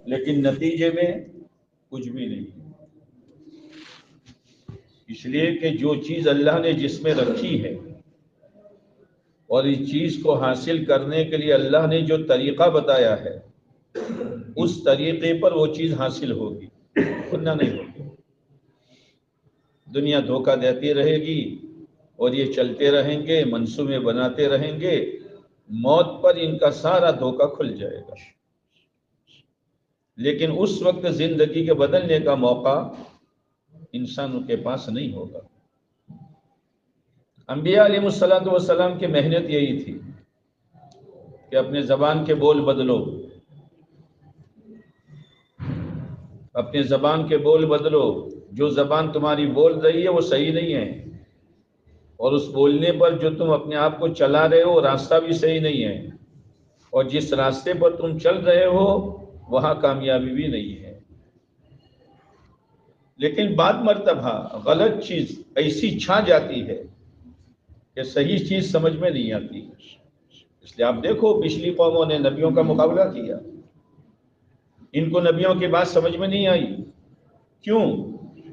لیکن نتیجے میں کچھ بھی نہیں، اس لیے کہ جو چیز اللہ نے جس میں رکھی ہے اور اس چیز کو حاصل کرنے کے لیے اللہ نے جو طریقہ بتایا ہے اس طریقے پر وہ چیز حاصل ہوگی، ورنہ نہیں ہوگی۔ دنیا دھوکہ دیتی رہے گی اور یہ چلتے رہیں گے، منصوبے بناتے رہیں گے، موت پر ان کا سارا دھوکہ کھل جائے گا۔ لیکن اس وقت زندگی کے بدلنے کا موقع انسانوں کے پاس نہیں ہوگا۔ انبیاء علیہ السلام کی محنت یہی تھی کہ اپنے زبان کے بول بدلو، اپنے زبان کے بول بدلو۔ جو زبان تمہاری بول رہی ہے وہ صحیح نہیں ہے، اور اس بولنے پر جو تم اپنے آپ کو چلا رہے ہو راستہ بھی صحیح نہیں ہے، اور جس راستے پر تم چل رہے ہو وہاں کامیابی بھی نہیں ہے۔ لیکن بعد مرتبہ غلط چیز ایسی چھا جاتی ہے کہ صحیح چیز سمجھ میں نہیں آتی۔ اس لیے آپ دیکھو پچھلی قوموں نے نبیوں کا مقابلہ کیا، ان کو نبیوں کی بات سمجھ میں نہیں آئی۔ کیوں؟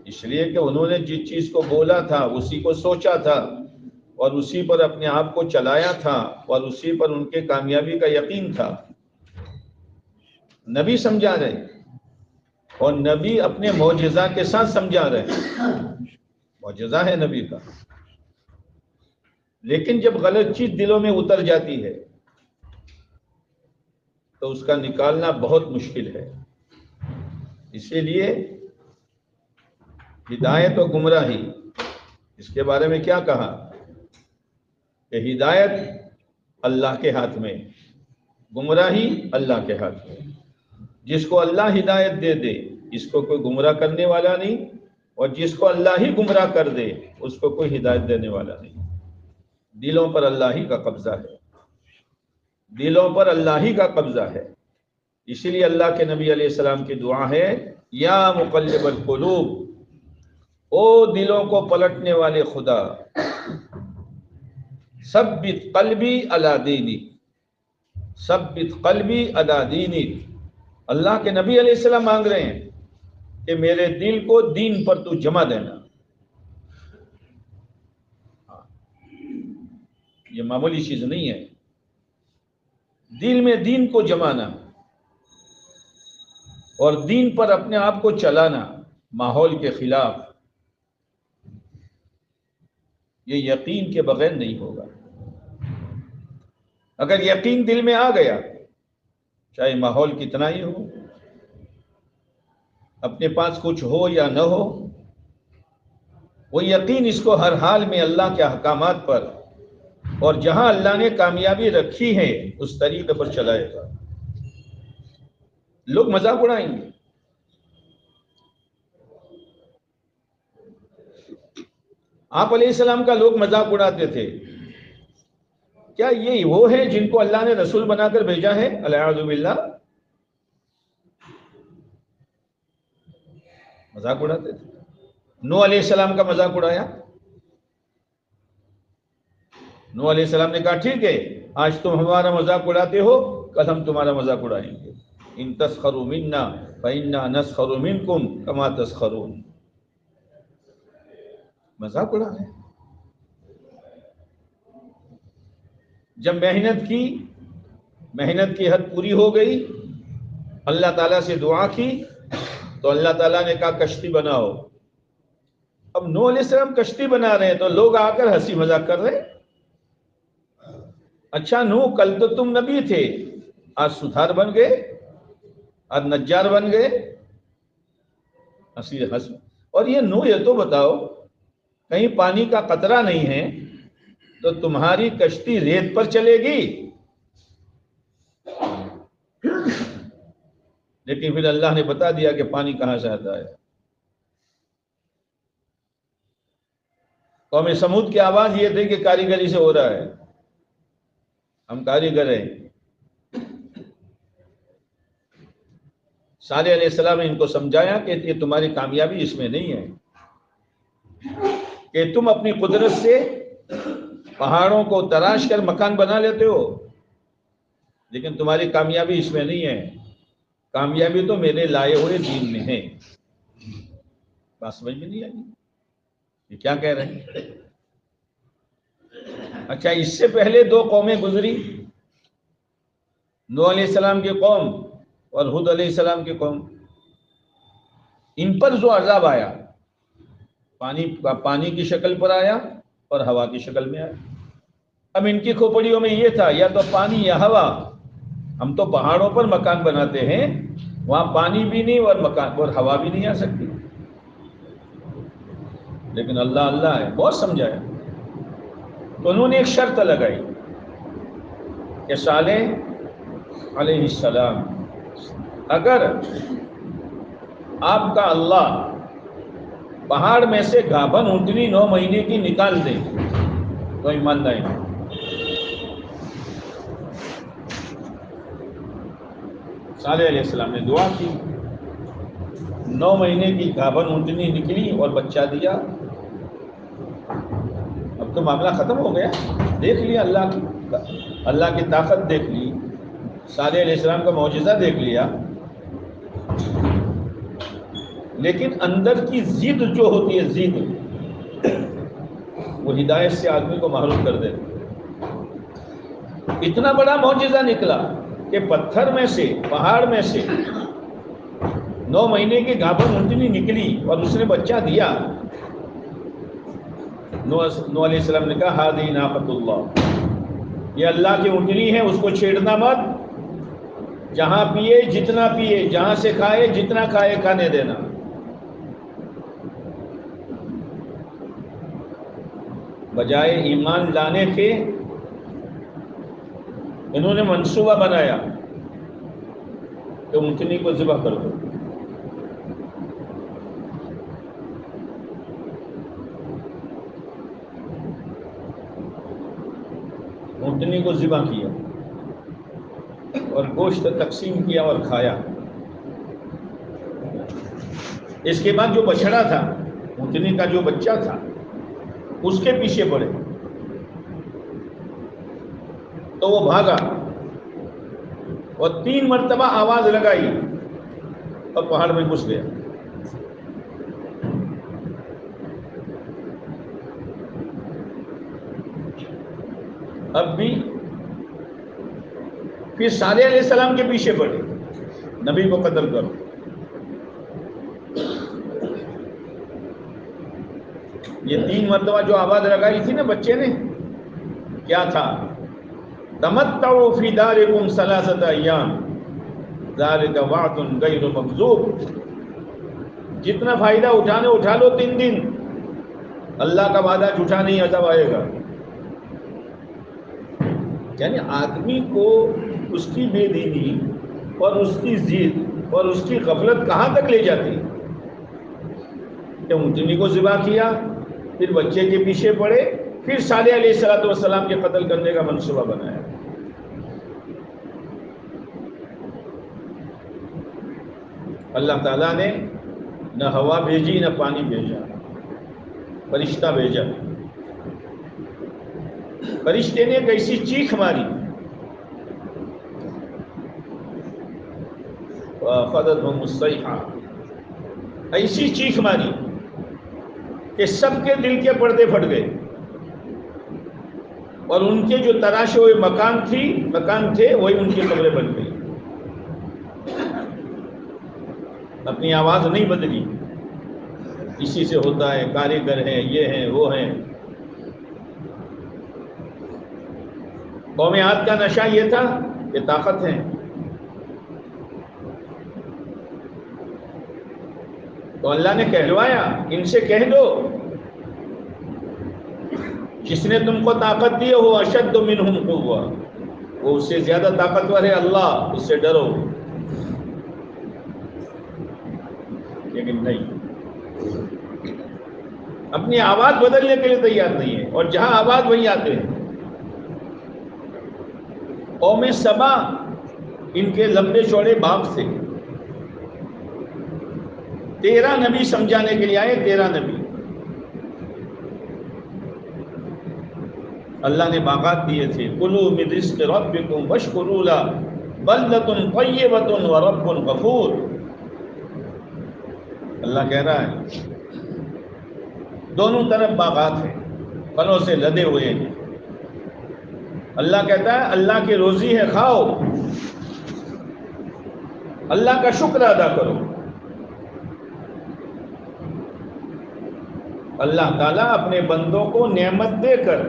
اس لیے کہ انہوں نے جس چیز کو بولا تھا اسی کو سوچا تھا اور اسی پر اپنے آپ کو چلایا تھا اور اسی پر ان کے کامیابی کا یقین تھا۔ نبی سمجھا رہے اور نبی اپنے معجزہ کے ساتھ سمجھا رہے، معجزہ ہے نبی کا۔ لیکن جب غلط چیز دلوں میں اتر جاتی ہے تو اس کا نکالنا بہت مشکل ہے۔ اسی لیے ہدایت و گمراہی، اس کے بارے میں کیا کہا کہ ہدایت اللہ کے ہاتھ میں، گمراہی اللہ کے ہاتھ میں۔ جس کو اللہ ہدایت دے دے اس کو کوئی گمراہ کرنے والا نہیں، اور جس کو اللہ ہی گمراہ کر دے اس کو کوئی ہدایت دینے والا نہیں۔ دلوں پر اللہ ہی کا قبضہ ہے، دلوں پر اللہ ہی کا قبضہ ہے۔ اسی لیے اللہ کے نبی علیہ السلام کی دعا ہے، یا مقلب القلوب، او دلوں کو پلٹنے والے خدا، ثبت قلبی علی دینک، ثبت قلبی علی دینک۔ اللہ کے نبی علیہ السلام مانگ رہے ہیں کہ میرے دل کو دین پر تو جمع دینا۔ یہ معمولی چیز نہیں ہے، دل میں دین کو جمانا اور دین پر اپنے آپ کو چلانا ماحول کے خلاف، یہ یقین کے بغیر نہیں ہوگا۔ اگر یقین دل میں آ گیا، چاہے ماحول کتنا ہی ہو، اپنے پاس کچھ ہو یا نہ ہو، وہ یقین اس کو ہر حال میں اللہ کے احکامات پر اور جہاں اللہ نے کامیابی رکھی ہے اس طریقے پر چلائے گا۔ لوگ مذاق اڑائیں گے، آپ علیہ السلام کا لوگ مذاق اڑاتے تھے، کیا یہ وہ ہے جن کو اللہ نے رسول بنا کر بھیجا ہے؟ الیاذ باللہ، مذاق اڑاتے تھے۔ نوح علیہ السلام کا مذاق اڑایا، نوح علیہ السلام نے کہا ٹھیک ہے آج تم ہمارا مذاق اڑاتے ہو، کل ہم تمہارا مذاق اڑائیں گے۔ ان تسخروا منا فإنا نسخر منکم کما تسخرون، مذاق اڑانا۔ جب محنت کی حد پوری ہو گئی، اللہ تعالیٰ سے دعا کی تو اللہ تعالیٰ نے کہا کشتی بناؤ۔ اب نوح علیہ السلام کشتی بنا رہے ہیں تو لوگ آ کر ہنسی مذاق کر رہے ہیں، اچھا نوح کل تو تم نبی تھے، آج سدھار بن گئے، آج نجار بن گئے، ہنس۔ اور یہ نوح یہ تو بتاؤ کہیں پانی کا قطرہ نہیں ہے تو تمہاری کشتی ریت پر چلے گی؟ لیکن پھر اللہ نے بتا دیا کہ پانی کہاں سے آتا ہے۔ قوم سمود کی آواز یہ تھی کہ کاریگری سے ہو رہا ہے، ہم کاریگر ہیں۔ صالح علیہ السلام نے ان کو سمجھایا کہ یہ تمہاری کامیابی اس میں نہیں ہے کہ تم اپنی قدرت سے پہاڑوں کو تراش کر مکان بنا لیتے ہو، لیکن تمہاری کامیابی اس میں نہیں ہے، کامیابی تو میرے لائے ہوئے دین میں ہے۔ بات سمجھ میں نہیں آئی یہ کیا کہہ رہے ہیں؟ اچھا، اس سے پہلے دو قومیں گزری، نوح علیہ السلام کی قوم اور ہود علیہ السلام کی قوم۔ ان پر جو عذاب آیا پانی کی شکل پر آیا اور ہوا کی شکل میں آیا۔ اب ان کی کھوپڑیوں میں یہ تھا یا تو پانی یا ہوا، ہم تو پہاڑوں پر مکان بناتے ہیں، وہاں پانی بھی نہیں اور مکان اور ہوا بھی نہیں آ سکتی، لیکن اللہ اللہ ہے، بہت سمجھایا۔ تو انہوں نے ایک شرط لگائی کہ صالح علیہ السلام، اگر آپ کا اللہ پہاڑ میں سے گابھن اونٹنی 9 مہینے کی نکال دے تو ایمان لائیں۔ صالح علیہ السلام نے دعا کی، 9 مہینے کی گابھن اونٹنی نکلی اور بچہ دیا۔ اب تو معاملہ ختم ہو گیا، دیکھ لیا اللہ کی طاقت دیکھ لی، صالح علیہ السلام کا معجزہ دیکھ لیا، لیکن اندر کی ضد جو ہوتی ہے، ضد، وہ ہدایت سے آدمی کو محروم کر دیتی۔ اتنا بڑا معجزہ نکلا کہ پتھر میں سے، پہاڑ میں سے 9 مہینے کی گابھن اونٹنی نکلی اور اس نے بچہ دیا۔ نوح علیہ السلام نے کہا ہذہ ناقۃ اللہ، یہ اللہ کی اونٹنی ہے، اس کو چھیڑنا مت، جہاں پیے جتنا پیے، جہاں سے کھائے جتنا کھائے، کھانے دینا۔ بجائے ایمان لانے کے انہوں نے منصوبہ بنایا کہ اونٹنی کو ذبح کر دو۔ اونٹنی کو ذبح کیا اور گوشت تقسیم کیا اور کھایا۔ اس کے بعد جو بچڑا تھا، اونٹنی کا جو بچہ تھا، اس کے پیچھے پڑے تو وہ بھاگا اور 3 مرتبہ آواز لگائی اور پہاڑ میں گھس گیا۔ اب بھی پھر صالح علیہ السلام کے پیچھے پڑے، نبی کو قتل کرو۔ یہ 3 مرتبہ جو آواز لگائی تھی نا بچے نے، کیا تھا؟ تمتعوا فی دارکم 3 ایام ذالک وعد غیر مکذوب، جتنا فائدہ اٹھانے اٹھا لو 3 دن، اللہ کا وعدہ جھوٹا نہیں، عذاب آئے گا۔ یعنی آدمی کو اس کی بے دینی اور اس کی ضد اور اس کی غفلت کہاں تک لے جاتی کہ اونٹنی کو ذبح کیا، پھر بچے کے پیچھے پڑے، پھر صالح علیہ السلام کے قتل کرنے کا منصوبہ بنایا۔ اللہ تعالیٰ نے نہ ہوا بھیجی نہ پانی بھیجا، فرشتہ بھیجا۔ فرشتے نے ایک ایسی چیخ ماری، فَأَخَذَتْهُمُ الصَّيْحَةُ، ایسی چیخ ماری کہ سب کے دل کے پردے پھٹ گئے، اور ان کے جو تراشے ہوئے مکان تھے وہی ان کی قبریں بن گئی۔ اپنی آواز نہیں بدلی، اسی سے ہوتا ہے، کاریگر ہیں، یہ ہیں، وہ ہیں۔ قوم عاد کا نشہ یہ تھا کہ طاقت ہے، تو اللہ نے کہلوایا ان سے کہہ دو جس نے تم کو طاقت دی ہو اشد منہم قوہ، وہ اس سے زیادہ طاقتور ہے، اللہ، اس سے ڈرو۔ لیکن نہیں، اپنی آواز بدلنے کے لیے تیار نہیں ہے، اور جہاں آواز وہیں آتے ہیں۔ قوم سبا ان کے لمبے چوڑے باغ تھے، 13 نبی سمجھانے کے لیے آئے، 13 نبی۔ اللہ نے باغات دیے تھے، کلوا من رزق ربکم واشکروا لہ بلدۃ طیبۃ ورب غفور۔ اللہ کہہ رہا ہے دونوں طرف باغات ہیں، پھلوں سے لدے ہوئے ہیں۔ اللہ کہتا ہے اللہ کی روزی ہے، کھاؤ، اللہ کا شکر ادا کرو۔ اللہ تعالیٰ اپنے بندوں کو نعمت دے کر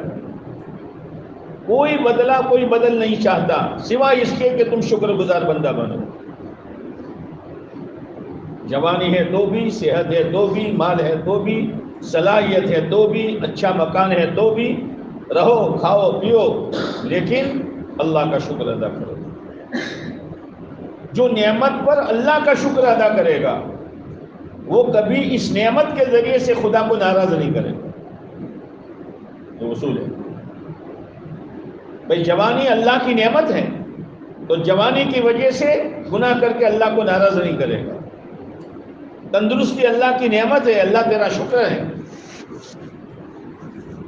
کوئی بدل نہیں چاہتا سوائے اس کے کہ تم شکر گزار بندہ بنو۔ جوانی ہے تو بھی، صحت ہے تو بھی، مال ہے تو بھی، صلاحیت ہے تو بھی، اچھا مکان ہے تو بھی، رہو کھاؤ پیو، لیکن اللہ کا شکر ادا کرو۔ جو نعمت پر اللہ کا شکر ادا کرے گا وہ کبھی اس نعمت کے ذریعے سے خدا کو ناراض نہیں کرے گا۔ یہ اصول ہے بھئی، جوانی اللہ کی نعمت ہے تو جوانی کی وجہ سے گناہ کر کے اللہ کو ناراض نہیں کرے گا۔ تندرستی اللہ کی نعمت ہے، اللہ تیرا شکر ہے،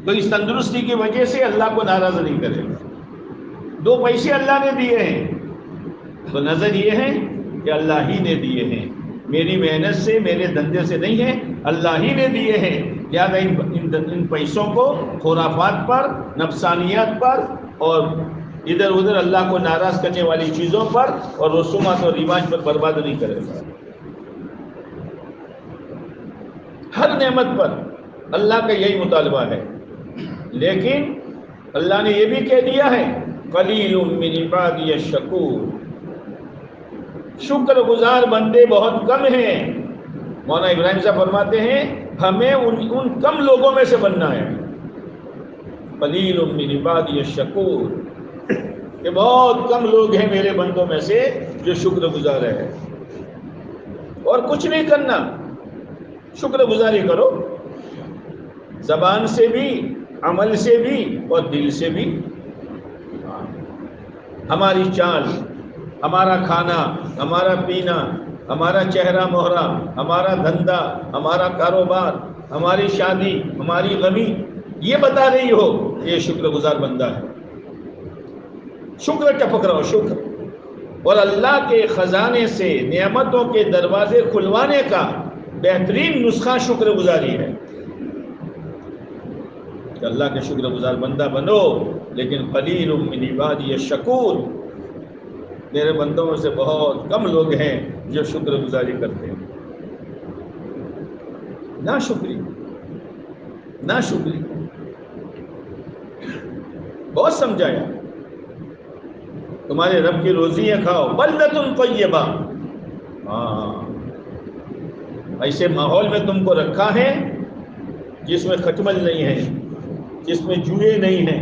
تو اس تندرستی کی وجہ سے اللہ کو ناراض نہیں کرے گا۔ دو پیسے اللہ نے دیے ہیں تو نظر یہ ہے کہ اللہ ہی نے دیے ہیں، میری محنت سے میرے دھندے سے نہیں ہے، اللہ ہی نے دیے ہیں، لہٰذا ان پیسوں کو خرافات پر، نفسانیات پر اور ادھر ادھر اللہ کو ناراض کرنے والی چیزوں پر اور رسومات اور رواج پر برباد نہیں کرے گا۔ ہر نعمت پر اللہ کا یہی مطالبہ ہے، لیکن اللہ نے یہ بھی کہہ دیا ہے قلیل من عبادی الشکور، شکر گزار بندے بہت کم ہیں۔ مولانا ابراہیم صاحب فرماتے ہیں ہمیں ان کم لوگوں میں سے بننا ہے، قلیل من عبادی الشکور، کہ بہت کم لوگ ہیں میرے بندوں میں سے جو شکر گزار ہے۔ اور کچھ نہیں کرنا، شکر گزاری کرو، زبان سے بھی، عمل سے بھی اور دل سے بھی۔ ہماری چال، ہمارا کھانا، ہمارا پینا، ہمارا چہرہ مہرہ، ہمارا دھندا، ہمارا کاروبار، ہماری شادی، ہماری غمی یہ بتا رہی ہو یہ شکر گزار بندہ ہے۔ شکر ٹپک رہا ہو، شکر، اور اللہ کے خزانے سے نعمتوں کے دروازے کھلوانے کا بہترین نسخہ شکر گزاری ہے کہ اللہ کے شکر گزار بندہ بنو، لیکن قلیل من عبادی الشکور، میرے بندوں میں سے بہت کم لوگ ہیں جو شکر گزاری کرتے ہیں۔ نہ شکری بہت سمجھایا، تمہارے رب کی روزی ہے کھاؤ، بلدۃ طیبہ، ہاں ایسے ماحول میں تم کو رکھا ہے جس میں کھٹمل نہیں ہے، جس میں جوئے نہیں ہیں،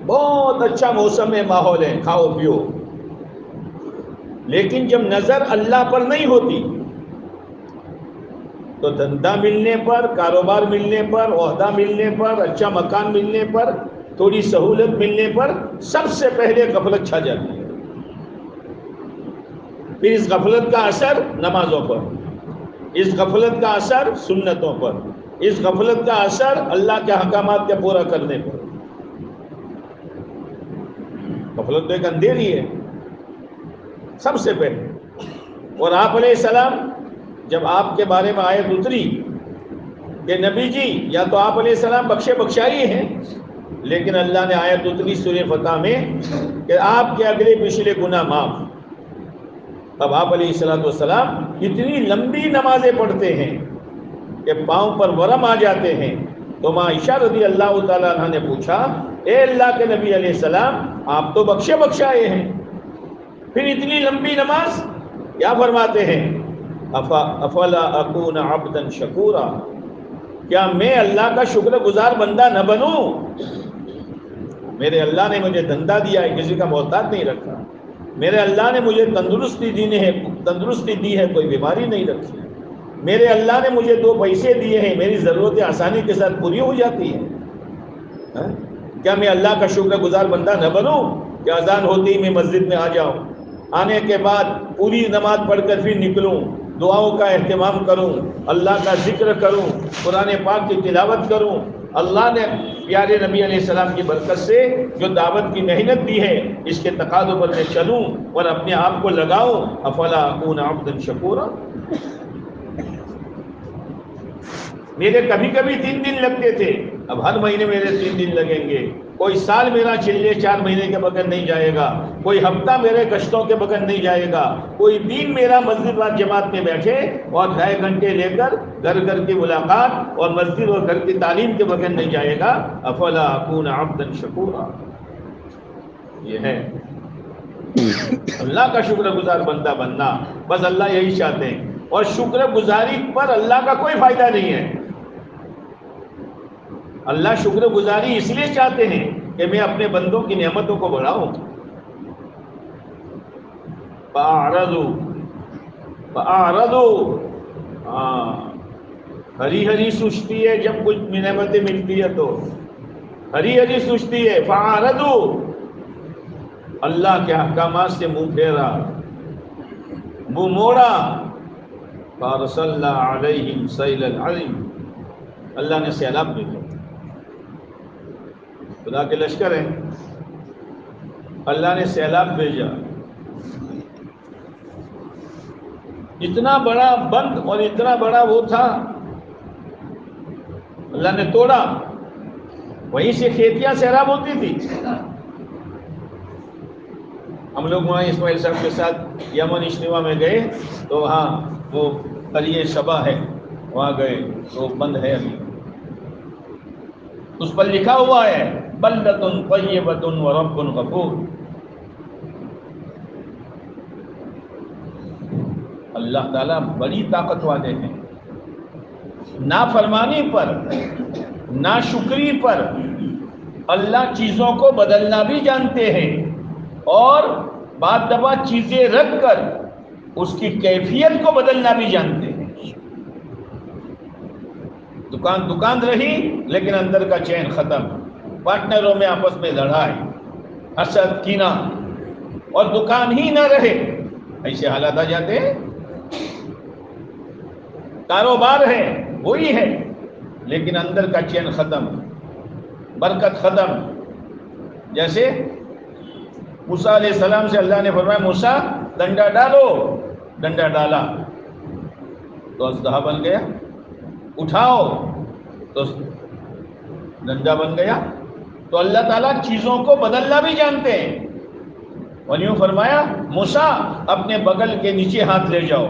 بہت اچھا موسم ہے، ماحول ہے، کھاؤ پیو، لیکن جب نظر اللہ پر نہیں ہوتی تو دھندا ملنے پر، کاروبار ملنے پر، عہدہ ملنے پر، اچھا مکان ملنے پر، تھوڑی سہولت ملنے پر سب سے پہلے غفلت چھا جاتی ہے۔ پھر اس غفلت کا اثر نمازوں پر، اس غفلت کا اثر سنتوں پر، اس غفلت کا اثر اللہ کے احکامات کے پورا کرنے پر۔ غفلت تو ایک اندھیری ہے سب سے پہلے۔ اور آپ علیہ السلام جب آپ کے بارے میں آیت اتری کہ نبی جی یا تو آپ علیہ السلام بخشے بخشائی ہیں، لیکن اللہ نے آیت اتری سورہ فتح میں کہ آپ کے اگلے پچھلے گناہ معاف۔ اب آپ علیہ السلام اتنی لمبی نمازیں پڑھتے ہیں کہ پاؤں پر ورم آ جاتے ہیں، تو ماں عائشہ رضی اللہ تعالیٰ عنہ نے پوچھا اے اللہ کے نبی علیہ السلام آپ تو بخشے بخشائے ہیں، پھر اتنی لمبی نماز؟ کیا فرماتے ہیں افلا اکون عبدا شکورا، کیا میں اللہ کا شکر گزار بندہ نہ بنوں؟ میرے اللہ نے مجھے دھندا دیا ہے، کسی کا محتاج نہیں رکھا، میرے اللہ نے مجھے تندرستی دی ہے، کوئی بیماری نہیں رکھی، میرے اللہ نے مجھے 2 پیسے دیے ہیں، میری ضرورتیں آسانی کے ساتھ پوری ہو جاتی ہیں، کیا میں اللہ کا شکر گزار بندہ نہ بنوں کہ اذان ہوتی ہی میں مسجد میں آ جاؤں، آنے کے بعد پوری نماز پڑھ کر پھر نکلوں، دعاؤں کا اہتمام کروں، اللہ کا ذکر کروں، قرآن پاک کی تلاوت کروں، اللہ نے پیارے نبی علیہ السلام کی برکت سے جو دعوت کی محنت دی ہے اس کے تقاضوں پر میں چلوں اور اپنے آپ کو لگاؤں. افلا اکون عبدا شکورا. میرے کبھی کبھی 3 دن لگتے تھے، اب ہر مہینے میرے 3 دن لگیں گے. کوئی سال میرا چلے 4 مہینے کے بغیر نہیں جائے گا، کوئی ہفتہ میرے گشتوں کے بغیر نہیں جائے گا، کوئی دن میرا مسجد و جماعت میں بیٹھے اور 2.5 گھنٹے لے کر گھر گھر کی ملاقات اور مسجد اور گھر کی تعلیم کے بغیر نہیں جائے گا. افلا اکون عبدا شکورا. یہ ہے اللہ کا شکر گزار بندہ بننا. بس اللہ یہی چاہتے ہیں. اور شکر گزاری پر اللہ کا کوئی فائدہ نہیں ہے. اللہ شکر گزاری اس لیے چاہتے ہیں کہ میں اپنے بندوں کی نعمتوں کو بڑھاؤں. فَأَعْرَضُوا. ہری ہری سوچتی ہے جب کچھ نعمتیں ملتی ہے تو ہری ہری سوچتی ہے. فَأَعْرَضُوا. اللہ کے احکامات سے منہ پھیرا، منہ موڑا. فَأَرْسَلْنَا عَلَيْهِمْ سَيْلَ الْعَرِمِ. اللہ نے سیلاب بھیجا. خدا کے لشکر ہیں، اللہ نے سیلاب بھیجا. اتنا بڑا بند اور اتنا بڑا وہ تھا، اللہ نے توڑا. وہیں سے کھیتیاں سیراب ہوتی تھی. ہم لوگ وہاں اسماعیل صاحب کے ساتھ یمن اجتماع میں گئے تو وہاں وہ قریہ شبا ہے، وہاں گئے تو بند ہے. ابھی اس پر لکھا ہوا ہے بلدۃ طیبۃ ورب غفور. اللہ تعالیٰ بڑی طاقت والے ہیں. نافرمانی پر، ناشکری پر اللہ چیزوں کو بدلنا بھی جانتے ہیں اور بعد دفعہ چیزیں رکھ کر اس کی کیفیت کو بدلنا بھی جانتے ہیں. دکان رہی لیکن اندر کا چین ختم، پارٹنروں میں آپس میں لڑائی، حسد، کینہ، اور دکان ہی نہ رہے. ایسے حالات آ جاتے ہیں. کاروبار ہے وہی ہے لیکن اندر کا چین ختم، برکت ختم. جیسے موسیٰ علیہ السلام سے اللہ نے فرمایا موسیٰ ڈنڈا ڈالو، ڈنڈا ڈالا تو اژدہا بن گیا. اٹھاؤ تو ڈنڈا بن گیا. تو اللہ تعالیٰ چیزوں کو بدلنا بھی جانتے ہیں. اور یوں فرمایا موسیٰ اپنے بغل کے نیچے ہاتھ لے جاؤ.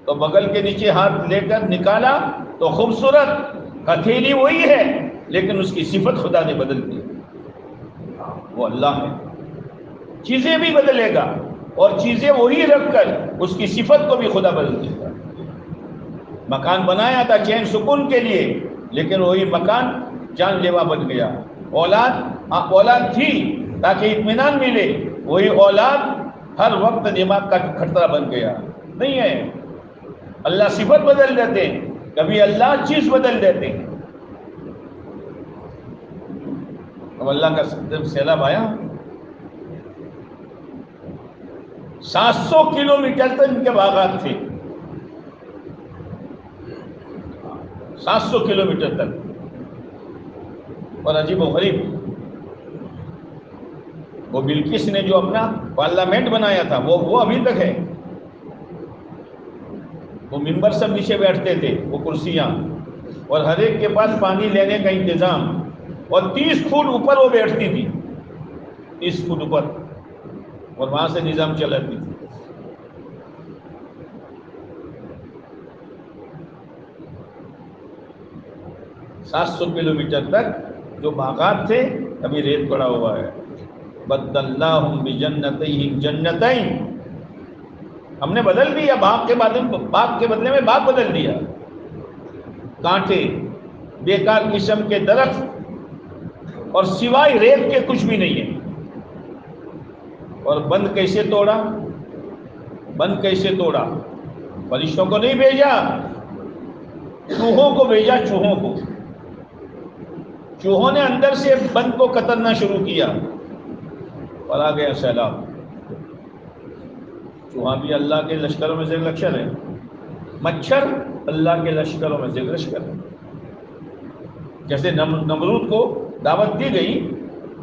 تو بغل کے نیچے ہاتھ لے کر نکالا تو خوبصورت ہتھیلی وہی ہے لیکن اس کی صفت خدا نے بدل دی. وہ اللہ ہے، چیزیں بھی بدلے گا اور چیزیں وہی رکھ کر اس کی صفت کو بھی خدا بدل دے گا. مکان بنایا تھا چین سکون کے لیے لیکن وہی مکان جان لیوا بن گیا. اولاد تھی تاکہ اطمینان ملے، وہی اولاد ہر وقت دماغ کا کھٹرا بن گیا. نہیں ہے، اللہ صفت بدل دیتے ہیں، کبھی اللہ چیز بدل دیتے ہیں. اب اللہ کا سیلاب آیا، 700 کلومیٹر تک ان کے باغات تھے. 700 کلومیٹر تک. اور عجیب و غریب وہ بلقیس نے جو اپنا پارلیمنٹ بنایا تھا وہ ابھی تک ہے. وہ ممبر سب نیچے بیٹھتے تھے، وہ کرسیاں، اور ہر ایک کے پاس پانی لینے کا انتظام. اور 30 فٹ اوپر وہ بیٹھتی تھی، 30 فٹ اوپر، اور وہاں سے نظام چلاتی تھی. سات 700 کلومیٹر تک جو باغات تھے ابھی ریت پڑا ہوا ہے. بدلناہم بجنتیہم جنتین. ہم نے بدل دیا باغ کے بدلے میں باغ بدل دیا. کانٹے، بیکار قسم کے درخت اور سوائے ریت کے کچھ بھی نہیں ہے. اور بند کیسے توڑا؟ فرشتوں کو نہیں بھیجا، چوہوں کو بھیجا. چوہوں نے اندر سے بند کو قتلنا شروع کیا اور آ گیا سیلاب. چوہا بھی اللہ کے لشکروں میں سے لشکر ہے، مچھر اللہ کے لشکروں میں سے لشکر ہے. جیسے نمرود کو دعوت دی گئی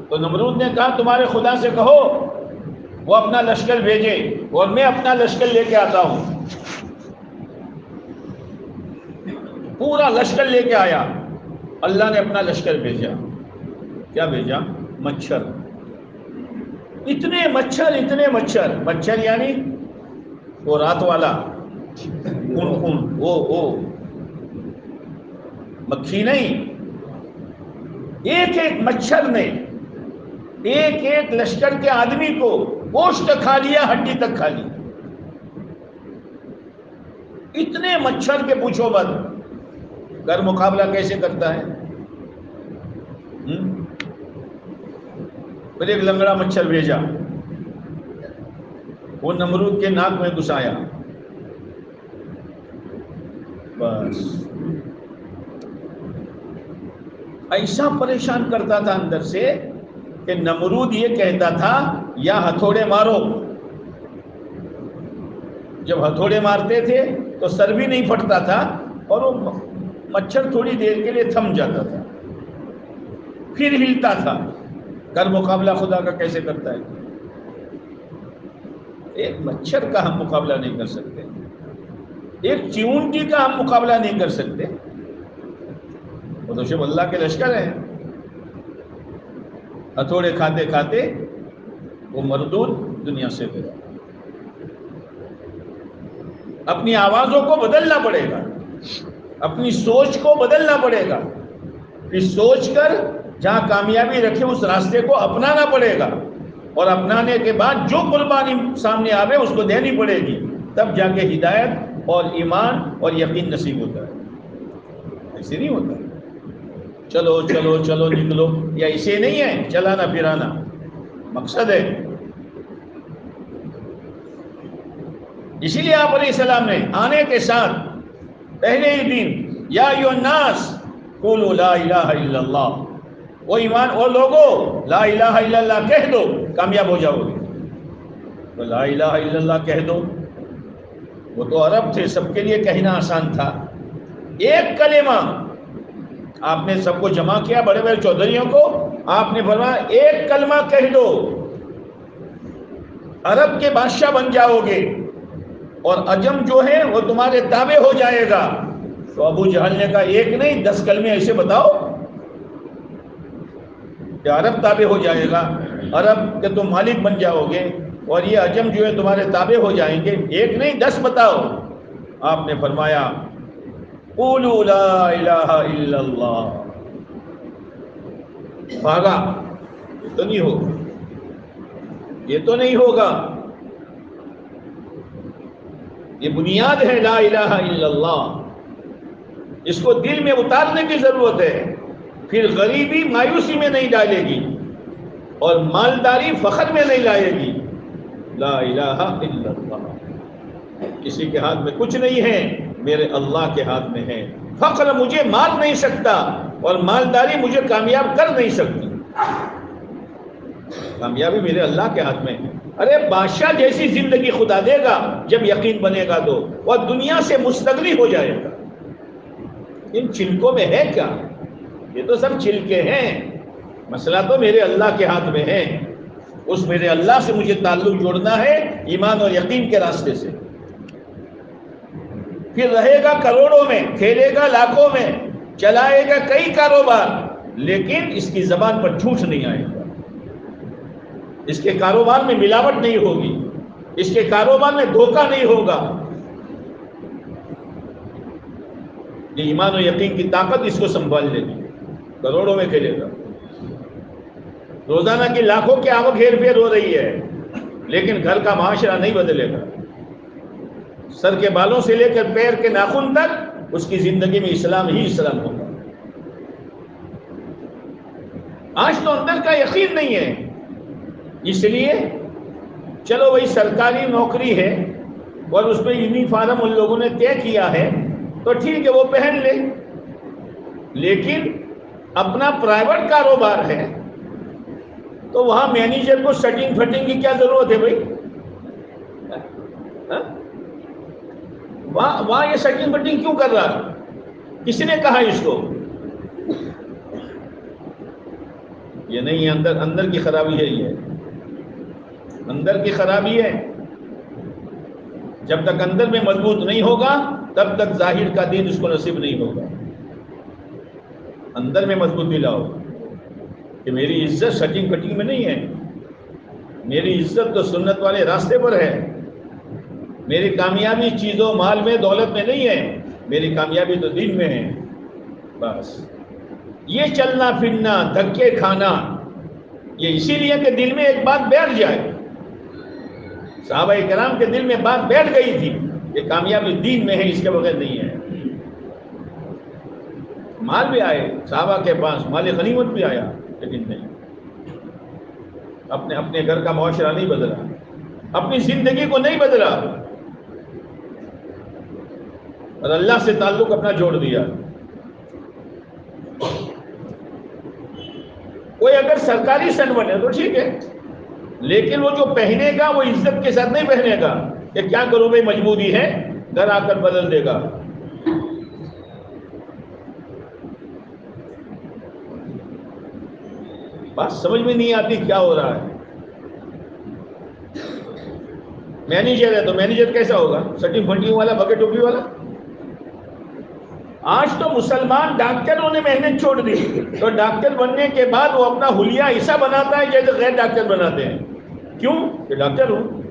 تو نمرود نے کہا تمہارے خدا سے کہو وہ اپنا لشکر بھیجے اور میں اپنا لشکر لے کے آتا ہوں. پورا لشکر لے کے آیا. اللہ نے اپنا لشکر بھیجا. کیا بھیجا؟ مچھر. اتنے مچھر مچھر یعنی وہ رات والا کون وہ مکھی نہیں. ایک ایک مچھر نے ایک ایک لشکر کے آدمی کو گوشت کھا لیا, ہڈی تک کھا لی. اتنے مچھر کے پوچھو مت. گھر مقابلہ کیسے کرتا ہے؟ پھر ایک لنگڑا مچھر بھیجا, وہ نمرود کے ناک میں گھسایا. بس ایسا پریشان کرتا تھا اندر سے کہ نمرود یہ کہتا تھا یا ہتھوڑے مارو. جب ہتھوڑے مارتے تھے تو سر بھی نہیں پھٹتا تھا اور وہ مچھر تھوڑی دیر کے لیے تھم جاتا تھا, پھر ہلتا تھا. کر مقابلہ خدا کا کیسے کرتا ہے؟ ایک مچھر کا ہم مقابلہ نہیں کر سکتے, ایک چیونٹی کا ہم مقابلہ نہیں کر سکتے. وہ تو شب اللہ کے لشکر ہیں. ہتھوڑے کھاتے کھاتے وہ مردود دنیا سے گیا. اپنی آوازوں کو بدلنا پڑے گا, اپنی سوچ کو بدلنا پڑے گا. پھر سوچ کر جہاں کامیابی رکھے اس راستے کو اپنانا پڑے گا, اور اپنانے کے بعد جو قربانی سامنے آوے اس کو دینی پڑے گی. تب جا کے ہدایت اور ایمان اور یقین نصیب ہوتا ہے. ایسے نہیں ہوتا چلو چلو چلو نکلو, یا اسے نہیں ہے چلانا پھرانا مقصد ہے. اسی لیے آپ علیہ السلام نے آنے کے ساتھ پہلے ہی دن یا ایھا الناس قولوا لا الہ الا اللہ, وہ ایمان اور لوگوں لا الہ الا اللہ کہہ دو کامیاب ہو جاؤ گے. تو لا الہ الا اللہ کہہ دو. وہ تو عرب تھے, سب کے لیے کہنا آسان تھا. ایک کلمہ آپ نے سب کو جمع کیا, بڑے بڑے چودھریوں کو, آپ نے فرمایا ایک کلمہ کہہ دو عرب کے بادشاہ بن جاؤ گے اور عجم جو ہے وہ تمہارے تابع ہو جائے گا. تو ابو جہل نے کہا ایک نہیں 10 کلمے ایسے بتاؤ کہ عرب تابع ہو جائے گا, عرب کے تم مالک بن جاؤ گے اور یہ عجم جو ہے تمہارے تابع ہو جائیں گے. ایک نہیں 10 بتاؤ. آپ نے فرمایا قولوا لا الہ الا اللہ. بھاگا, یہ تو نہیں ہوگا, یہ تو نہیں ہوگا. یہ بنیاد ہے لا الہ الا اللہ, اس کو دل میں اتارنے کی ضرورت ہے. پھر غریبی مایوسی میں نہیں ڈالے گی اور مالداری فخر میں نہیں لائے گی. لا الہ الا اللہ, کسی کے ہاتھ میں کچھ نہیں ہے, میرے اللہ کے ہاتھ میں ہے. فخر مجھے مار نہیں سکتا اور مالداری مجھے کامیاب کر نہیں سکتی. کامیابی میرے اللہ کے ہاتھ میں ہے. ارے بادشاہ جیسی زندگی خدا دے گا جب یقین بنے گا تو, اور دنیا سے مستغنی ہو جائے گا. ان چلکوں میں ہے کیا؟ یہ تو سب چلکے ہیں. مسئلہ تو میرے اللہ کے ہاتھ میں ہے. اس میرے اللہ سے مجھے تعلق جوڑنا ہے ایمان اور یقین کے راستے سے. پھر رہے گا کروڑوں میں, کھیلے گا لاکھوں میں, چلائے گا کئی کاروبار, لیکن اس کی زبان پر جھوٹ نہیں آئے گا. اس کے کاروبار میں ملاوٹ نہیں ہوگی, اس کے کاروبار میں دھوکہ نہیں ہوگا. یہ ایمان و یقین کی طاقت اس کو سنبھال لے گی. کروڑوں میں کھیلے گا, روزانہ کی لاکھوں کی آمد ہیر پھیر ہو رہی ہے, لیکن گھر کا معاشرہ نہیں بدلے گا. سر کے بالوں سے لے کر پیر کے ناخن تک اس کی زندگی میں اسلام ہی اسلام ہوگا. آج تو اندر کا یقین نہیں ہے, اس لیے چلو وہی سرکاری نوکری ہے اور اس پہ یونیفارم ان لوگوں نے طے کیا ہے تو ٹھیک ہے وہ پہن لے, لیکن اپنا پرائیویٹ کاروبار ہے تو وہاں مینیجر کو سٹنگ فٹنگ کی کیا ضرورت ہے بھائی؟ وہاں یہ سٹنگ فٹنگ کیوں کر رہا ہے؟ کس نے کہا اس کو؟ یہ نہیں ہے، اندر کی خرابی ہے، یہ اندر کی خرابی ہے۔ جب تک اندر میں مضبوط نہیں ہوگا تب تک ظاہر کا دین اس کو نصیب نہیں ہوگا۔ اندر میں مضبوطی لاؤ کہ میری عزت سٹنگ کٹنگ میں نہیں ہے، میری عزت تو سنت والے راستے پر ہے، میری کامیابی چیزوں مال میں دولت میں نہیں ہے، میری کامیابی تو دین میں ہے۔ بس یہ چلنا پھرنا دھکے کھانا یہ اسی لیے کہ دل میں ایک بات بیٹھ جائے۔ صحابہ کرام کے دل میں بات بیٹھ گئی تھی کہ کامیابی دین میں ہے، اس کے بغیر نہیں ہے۔ مال بھی آئے صحابہ کے پاس، مال غنیمت بھی آیا، لیکن نہیں، اپنے گھر کا معاشرہ نہیں بدلا، اپنی زندگی کو نہیں بدلا، اور اللہ سے تعلق اپنا جوڑ دیا۔ کوئی اگر سرکاری سرونٹ ہے تو ٹھیک ہے، لیکن وہ جو پہنے گا وہ عزت کے ساتھ نہیں پہنے گا کہ کیا کروں بھائی مجبوری ہے، گھر آ کر بدل دے گا۔ بات سمجھ میں نہیں آتی کیا ہو رہا ہے۔ مینیجر ہے تو مینیجر کیسا ہوگا؟ سٹی پھنٹی والا، بکٹ ٹوپی والا۔ آج تو مسلمان ڈاکٹروں نے محنت چھوڑ دی، تو ڈاکٹر بننے کے بعد وہ اپنا حلیہ ایسا بناتا ہے جیسے غیر ڈاکٹر بناتے ہیں۔ کیوں؟ کہ ڈاکٹر ہوں۔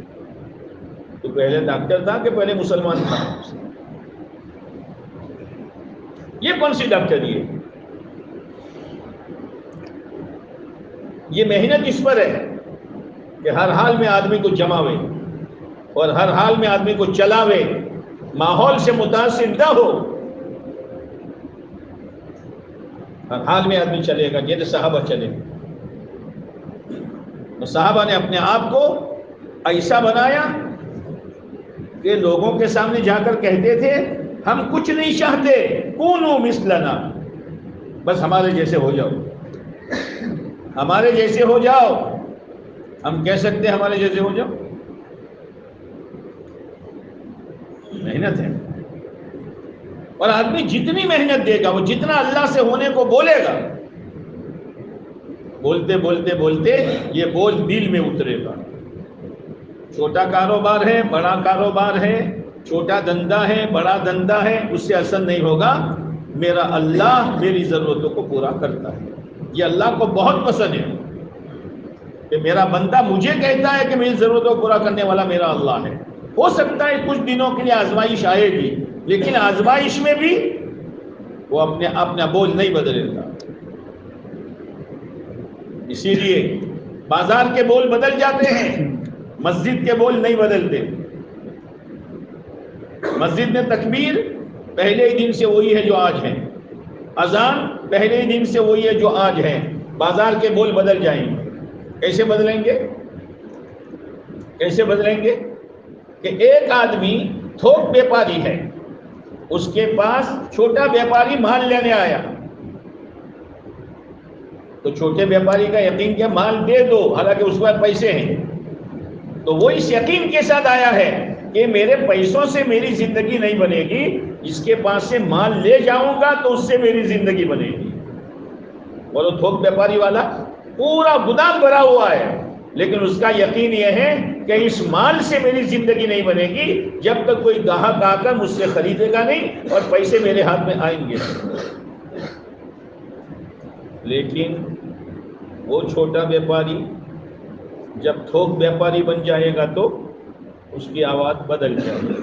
تو پہلے ڈاکٹر تھا کہ پہلے مسلمان تھا؟ یہ کون سی ڈاکٹری ہے؟ یہ محنت اس پر ہے کہ ہر حال میں آدمی کو جماوے اور ہر حال میں آدمی کو چلاوے، ماحول سے متاثر نہ ہو، ہر حال میں آدمی چلے گا جیسے صحابہ چلے۔ تو صحابہ نے اپنے آپ کو ایسا بنایا کہ لوگوں کے سامنے جا کر کہتے تھے ہم کچھ نہیں چاہتے، کونوا مثلنا، بس ہمارے جیسے ہو جاؤ، ہمارے جیسے ہو جاؤ۔ ہم کہہ سکتے ہیں ہمارے جیسے ہو جاؤ؟ محنت ہے، اور آدمی جتنی محنت دے گا، وہ جتنا اللہ سے ہونے کو بولے گا، بولتے بولتے بولتے یہ بول دل میں اترے گا۔ چھوٹا کاروبار ہے، بڑا کاروبار ہے، چھوٹا دھندا ہے، بڑا دھندا ہے، اس سے اثر نہیں ہوگا میرا اللہ میری ضرورتوں کو پورا کرتا ہے۔ یہ اللہ کو بہت پسند ہے کہ میرا بندہ مجھے کہتا ہے کہ میری ضرورتوں کو پورا کرنے والا میرا اللہ ہے۔ ہو سکتا ہے کچھ دنوں کے لیے آزمائش آئے گی، لیکن آزمائش میں بھی وہ اپنا بول نہیں بدلے گا۔ اسی لیے بازار کے بول بدل جاتے ہیں، مسجد کے بول نہیں بدلتے۔ مسجد میں تکبیر پہلے ہی دن سے وہی ہے جو آج ہے، اذان پہلے ہی دن سے وہی ہے جو آج ہے، بازار کے بول بدل جائیں گے۔ کیسے بدلیں گے؟ کیسے بدلیں گے؟ کہ ایک آدمی تھوک بیپاری ہے، اس کے پاس چھوٹا بیپاری مال لینے آیا، تو چھوٹے بیپاری کا یقین کیا مال دے دو، حالانکہ اس کے پاس پیسے ہیں، تو وہ اس یقین کے ساتھ آیا ہے کہ میرے پیسوں سے میری زندگی نہیں بنے گی، اس کے پاس سے مال لے جاؤں گا تو اس سے میری زندگی بنے گی۔ اور وہ تھوک بیپاری والا پورا گودام بھرا ہوا ہے، لیکن اس کا یقین یہ ہے کہ اس مال سے میری زندگی نہیں بنے گی جب تک کوئی گاہک آ کر مجھ سے خریدے گا نہیں اور پیسے میرے ہاتھ میں آئیں گے۔ لیکن وہ چھوٹا بیپاری جب تھوک بیپاری بن جائے گا تو اس کی آواز بدل جائے گی۔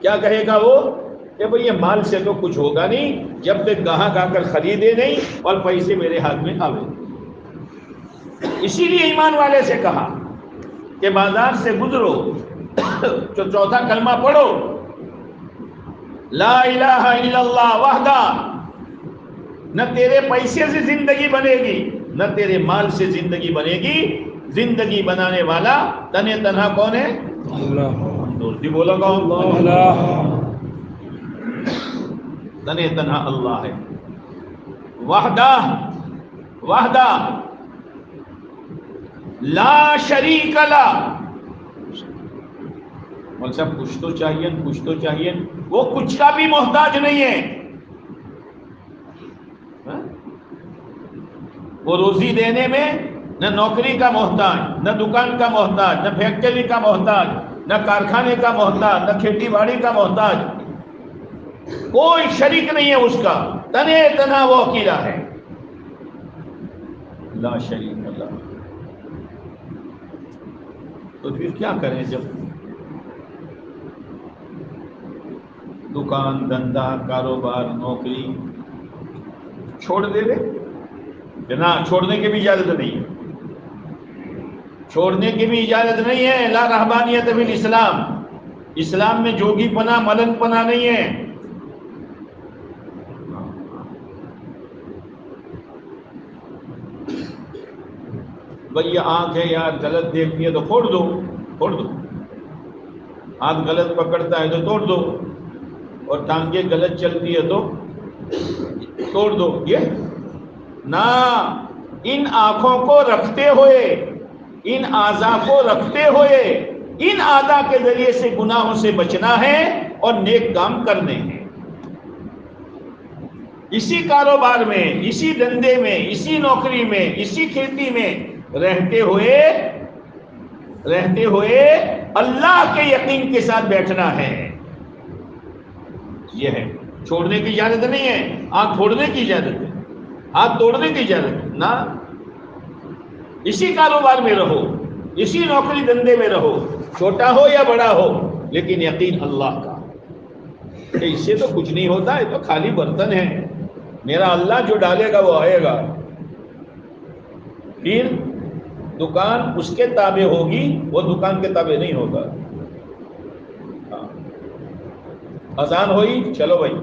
کیا کہے گا وہ کہ بھئی یہ مال سے تو کچھ ہوگا نہیں جب تک گاہک آ کر خریدے نہیں اور پیسے میرے ہاتھ میں آوے۔ اسی لیے ایمان والے سے کہا کہ بازار سے گزرو تو چوتھا کلمہ پڑھو، لا الہ الا اللہ وحدہ۔ نہ تیرے پیسے سے زندگی بنے گی، نہ تیرے مال سے زندگی بنے گی، زندگی بنانے والا تنے تنہا کون ہے؟ اللہ۔ دوستی بولو گا اللہ، تنے تنہا اللہ ہے، وحدہ وحدہ لا شریک لا۔ مول صاحب کچھ تو چاہیے، کچھ تو چاہیے، وہ کچھ کا بھی محتاج نہیں ہے۔ وہ روزی دینے میں نہ نوکری کا محتاج، نہ دکان کا محتاج، نہ فیکٹری کا محتاج، نہ کارخانے کا محتاج، نہ کھیتی باڑی کا محتاج، کوئی شریک نہیں ہے اس کا، تنے تنا وہ اکیلا ہے، لا شریک اللہ۔ تو پھر کیا کریں جب دکان، دھندا، کاروبار، نوکری چھوڑ دے رہے؟ نہ، چھوڑنے کی بھی اجازت نہیں ہے، چھوڑنے کی بھی اجازت نہیں ہے۔ لا رہبانیت فی الاسلام، اسلام میں جوگی پنا، ملنگ پنا نہیں ہے۔ بھئی یہ آنکھ ہے یار، غلط دیکھتی ہے تو پھوڑ دو، پھوڑ دو، ہاتھ غلط پکڑتا ہے تو توڑ دو، اور ٹانگیں غلط چلتی ہے تو توڑ دو۔ یہ نہ، ان آنکھوں کو رکھتے ہوئے، ان اعضاء کو رکھتے ہوئے، ان اعضاء کے ذریعے سے گناہوں سے بچنا ہے اور نیک کام کرنے ہیں۔ اسی کاروبار میں، اسی دھندے میں، اسی نوکری میں، اسی کھیتی میں رہتے ہوئے اللہ کے یقین کے ساتھ بیٹھنا ہے۔ یہ ہے، چھوڑنے کی اجازت نہیں ہے، آنکھ پھوڑنے کی اجازت ہے، ہاتھ توڑنے کی اجازت ہے نہ۔ اسی کاروبار میں رہو، اسی نوکری دھندے میں رہو، چھوٹا ہو یا بڑا ہو، لیکن یقین اللہ کا کہ اس سے تو کچھ نہیں ہوتا، یہ تو خالی برتن ہے، میرا اللہ جو ڈالے گا وہ آئے گا۔ پھر دکان اس کے تابع ہوگی، وہ دکان کے تابع نہیں ہوگا۔ اذان ہوئی، چلو بھائی،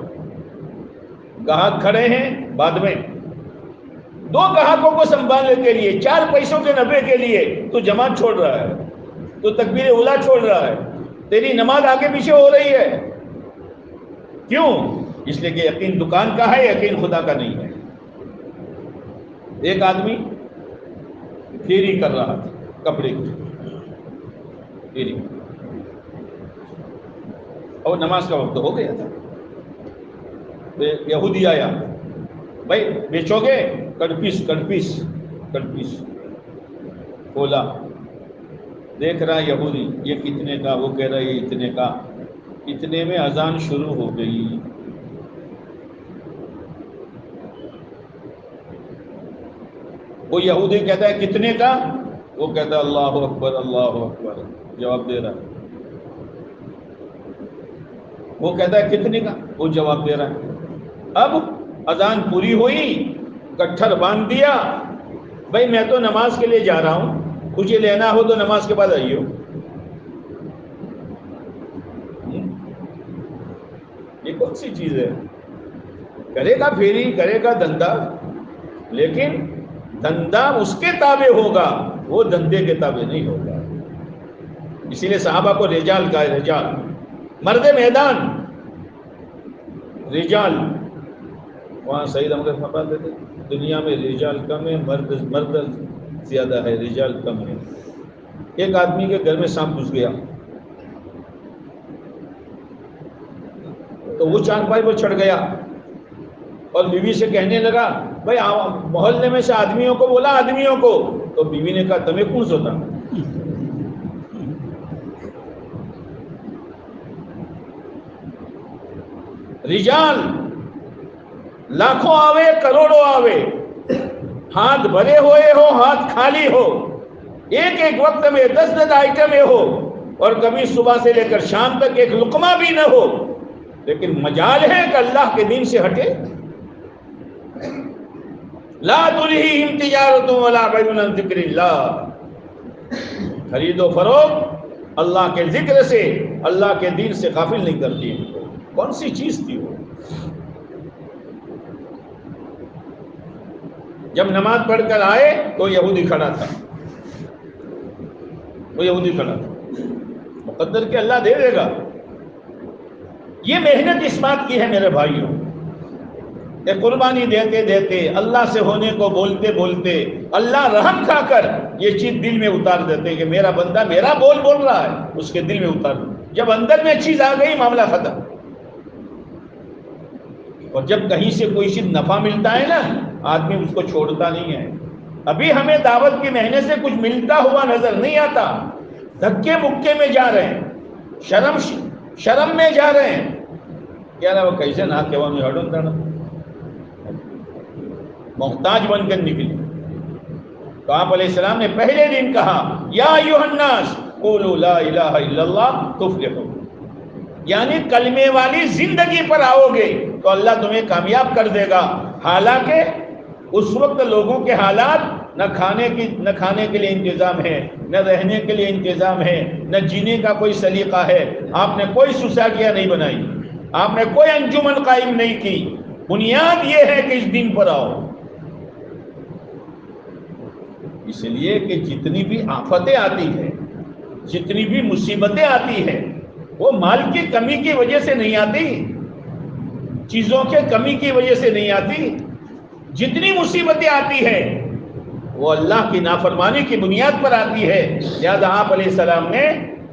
گاہک کھڑے ہیں، بعد میں 2 گاہکوں کو سنبھالنے کے لیے، 4 پیسوں کے نفع کے لیے تو جماعت چھوڑ رہا ہے، تو تکبیر اولیٰ چھوڑ رہا ہے، تیری نماز آگے پیچھے ہو رہی ہے، کیوں؟ اس لیے کہ یقین دکان کا ہے، یقین خدا کا نہیں ہے۔ ایک آدمی پھیری کر رہا تھا، کپڑے کی پھیری، اور نماز کا وقت ہو گیا تھا۔ یہودی آیا، بھائی بیچو گے؟ کٹ پیس کھولا، دیکھ رہا یہودی، یہ کتنے کا؟ وہ کہہ رہا ہے یہ اتنے کا۔ اتنے میں اذان شروع ہو گئی۔ وہ یہودی کہتا ہے کتنے کا؟ وہ کہتا ہے اللہ اکبر، اللہ اکبر، جواب دے رہا ہے۔ وہ کہتا ہے کتنے کا؟ وہ جواب دے رہا ہے۔ اب اذان پوری ہوئی، گٹھر باندھ دیا، بھائی میں تو نماز کے لیے جا رہا ہوں، مجھے لینا ہو تو نماز کے بعد آئیے۔ یہ کون سی چیز ہے؟ کرے گا پھیری، کرے گا دھندا، لیکن دھندا اس کے تابع ہوگا، وہ دھندے کے تابع نہیں ہوگا۔ اسی لیے صحابہ کو رجال کہا ہے، رجال، مرد میدان، رجال۔ وہاں سعید احمد فرماتے تھے دنیا میں رجال کم ہے، مرد زیادہ ہے، رجال کم ہے۔ ایک آدمی کے گھر میں سانپ گھس گیا تو وہ چارپائی پر چڑھ گیا اور بیوی سے کہنے لگا، بھائی محلے میں سے آدمیوں کو بولا، آدمیوں کو۔ تو بیوی نے کہا تمہیں کون سوتا؟ رجال لاکھوں آوے، کروڑوں آوے، ہاتھ بھرے ہوئے ہو، ہاتھ خالی ہو، ایک ایک وقت میں 10 آئٹمیں ہو، اور کبھی صبح سے لے کر شام تک ایک لقمہ بھی نہ ہو، لیکن مجال ہے کہ اللہ کے دین سے ہٹے۔ لا تلہیہم تجارۃ ولا بیع عن ذکر اللہ، خرید و فروخت اللہ کے ذکر سے، اللہ کے دین سے غافل نہیں کرتی۔ کون سی چیز تھی وہ؟ جب نماز پڑھ کر آئے تو یہودی کھڑا تھا، وہ یہودی کھڑا تھا، مقدر کہ اللہ دے دے گا۔ یہ محنت اس بات کی ہے میرے بھائیوں کہ قربانی دیتے دیتے، اللہ سے ہونے کو بولتے بولتے، اللہ رحم کھا کر یہ چیز دل میں اتار دیتے کہ میرا بندہ میرا بول رہا ہے، اس کے دل میں اتار دو۔ جب اندر میں چیز آ گئی، معاملہ ختم۔ اور جب کہیں سے کوئی چیز نفع ملتا ہے نا، آدمی اس کو چھوڑتا نہیں ہے، ابھی ہمیں دعوت کے مہینے سے کچھ ملتا ہوا نظر نہیں آتا، دھکے مکے میں جا رہے ہیں، شرم میں جا رہے ہیں. کیا نا وہ کیسے نہ کہ میں ہڈوں تھا نا محتاج بن کر نکلی. تو آپ علیہ السلام نے پہلے دن کہا یا ایھا الناس قولوا لا الہ الا اللہ تفلحوا، یعنی کلمے والی زندگی پر آؤ گے تو اللہ تمہیں کامیاب کر دے گا. حالانکہ اس وقت لوگوں کے حالات نہ کھانے کے لیے انتظام ہے، نہ رہنے کے لیے انتظام ہے، نہ جینے کا کوئی سلیقہ ہے. آپ نے کوئی سوسائٹیاں نہیں بنائی، آپ نے کوئی انجمن قائم نہیں کی. بنیاد یہ ہے کہ اس دن پر آؤ. اس لیے کہ جتنی بھی آفتیں آتی ہیں، جتنی بھی مصیبتیں آتی ہیں، وہ مال کی کمی کی وجہ سے نہیں آتی، چیزوں کے کمی کی وجہ سے نہیں آتی. جتنی مصیبتیں آتی ہیں وہ اللہ کی نافرمانی کی بنیاد پر آتی ہے. لہذا آپ علیہ السلام نے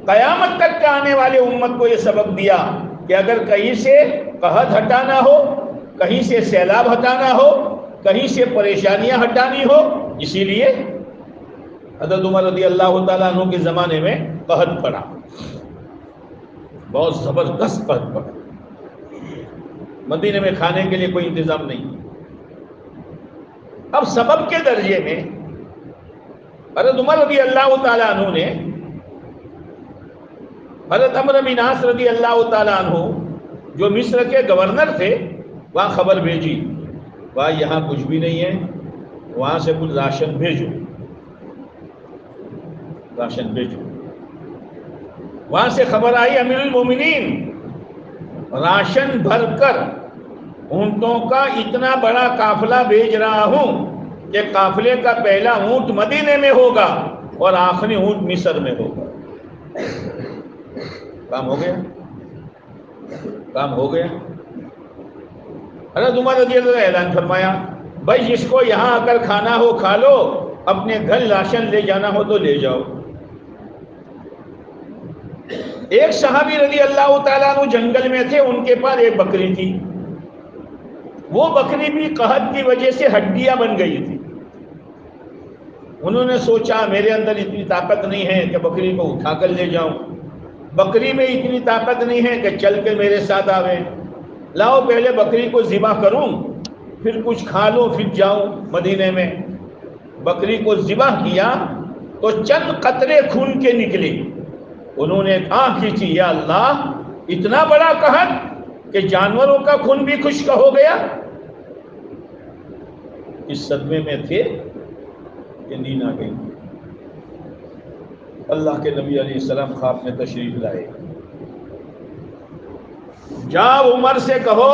قیامت تک کا آنے والے امت کو یہ سبق دیا کہ اگر کہیں سے قحط ہٹانا ہو، کہیں سے سیلاب ہٹانا ہو، کہیں سے پریشانیاں ہٹانی ہو، اسی لیے حضرت عمر رضی اللہ تعالیٰ عنہ کے زمانے میں قحط پڑا، بہت زبردست قحط پڑا. مدینے میں کھانے کے لیے کوئی انتظام نہیں. اب سبب کے درجے میں حضرت عمر رضی اللہ تعالیٰ عنہ نے حضرت عمرو بن عاص رضی اللہ تعالیٰ عنہ جو مصر کے گورنر تھے وہاں خبر بھیجی، بھائی یہاں کچھ بھی نہیں ہے، وہاں سے کچھ راشن بھیجو، راشن بھیجو. وہاں سے خبر آئی امیر المومنین راشن بھر کر اونٹوں کا اتنا بڑا قافلہ بھیج رہا ہوں کہ قافلے کا پہلا اونٹ مدینے میں ہوگا اور آخری اونٹ مصر میں ہوگا. کام ہو گیا، کام ہو گیا. حضرت عمر رضی اللہ عنہ اعلان فرمایا بھائی جس کو یہاں آ کر کھانا ہو کھا لو، اپنے گھر راشن لے جانا ہو تو لے جاؤ. ایک صحابی رضی اللہ تعالیٰ عنہ جنگل میں تھے، ان کے پاس ایک بکری تھی. وہ بکری بھی قحط کی وجہ سے ہڈیاں بن گئی تھی. انہوں نے سوچا میرے اندر اتنی طاقت نہیں ہے کہ بکری کو اٹھا کر لے جاؤں، بکری میں اتنی طاقت نہیں ہے کہ چل کے میرے ساتھ آوے، لاؤ پہلے بکری کو ذبح کروں پھر کچھ کھا لوں پھر جاؤں مدینے میں. بکری کو ذبح کیا تو چند قطرے خون کے نکلے. انہوں نے آنکھ کھینچی، یا اللہ اتنا بڑا قحط کہ جانوروں کا خون بھی خشک ہو گیا. اس صدمے میں تھے کہ نیند آ گئی. اللہ کے نبی علیہ السلام خواب میں تشریف لائے. جاؤ عمر سے کہو